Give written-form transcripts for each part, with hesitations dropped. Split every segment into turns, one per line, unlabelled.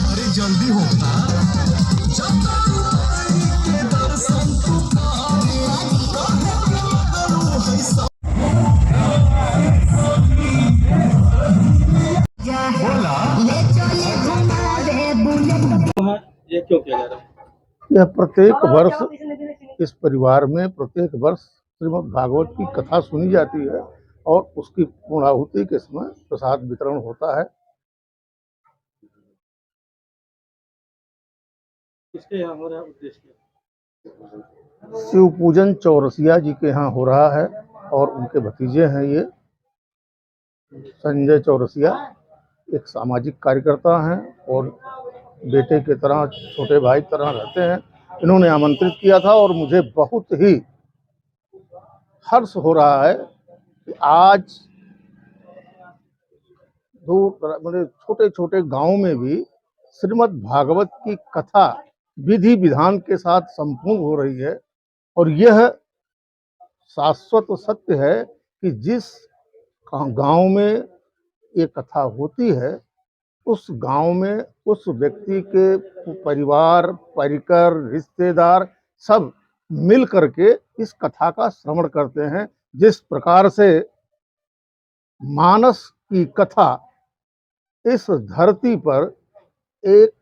अरे जल्दी होता
ये क्यों किया जा रहा है?
यह प्रत्येक वर्ष इस परिवार में प्रत्येक वर्ष श्रीमद् भागवत की कथा सुनी जाती है और उसकी पूर्णाहुति के समय प्रसाद वितरण होता है।
किसके यहाँ हो रहा है उद्देश्य?
शिव पूजन चौरसिया जी के यहाँ हो रहा है और उनके भतीजे हैं ये संजय चौरसिया, एक सामाजिक कार्यकर्ता हैं और बेटे की तरह छोटे भाई की तरह रहते हैं। इन्होंने आमंत्रित किया था और मुझे बहुत ही हर्ष हो रहा है कि आज मतलब छोटे छोटे गांव में भी श्रीमद् भागवत की कथा विधि विधान के साथ संपूर्ण हो रही है। और यह शाश्वत सत्य है कि जिस गांव में ये कथा होती है उस गांव में उस व्यक्ति के परिवार परिकर रिश्तेदार सब मिल करके इस कथा का श्रवण करते हैं। जिस प्रकार से मानस की कथा इस धरती पर एक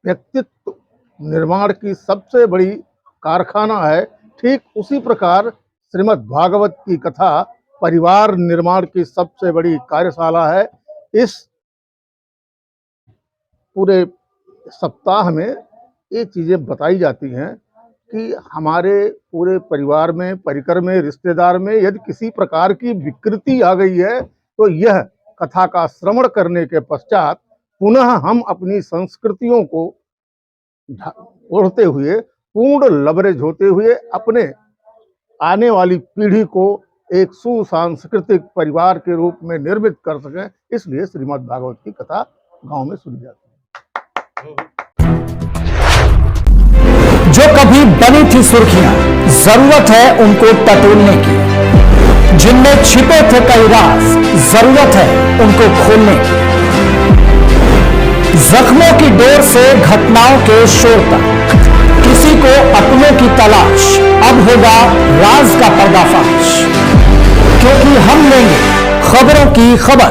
व्यक्तित्व निर्माण की सबसे बड़ी कारखाना है, ठीक उसी प्रकार श्रीमद् भागवत की कथा परिवार निर्माण की सबसे बड़ी कार्यशाला है। इस पूरे सप्ताह में ये चीज़ें बताई जाती हैं कि हमारे पूरे परिवार में परिकर में रिश्तेदार में यदि किसी प्रकार की विकृति आ गई है तो यह कथा का श्रवण करने के पश्चात पुनः हम अपनी संस्कृतियों को ओढ़ते हुए पूर्ण लबरेज होते हुए अपने आने वाली पीढ़ी को एक सुसांस्कृतिक परिवार के रूप में निर्मित कर सकें, इसलिए श्रीमद् भागवत की कथा गांव में सुनी जाती है।
जो कभी बनी थी सुर्खियां, जरूरत है उनको टटोलने की। जिनमें छिपे थे कई राज, जरूरत है उनको खोलने की। जख्मों की डोर से घटनाओं के शोर तक, किसी को अपनों की तलाश, अब होगा राज का पर्दाफाश। क्योंकि हम लेंगे खबरों की खबर।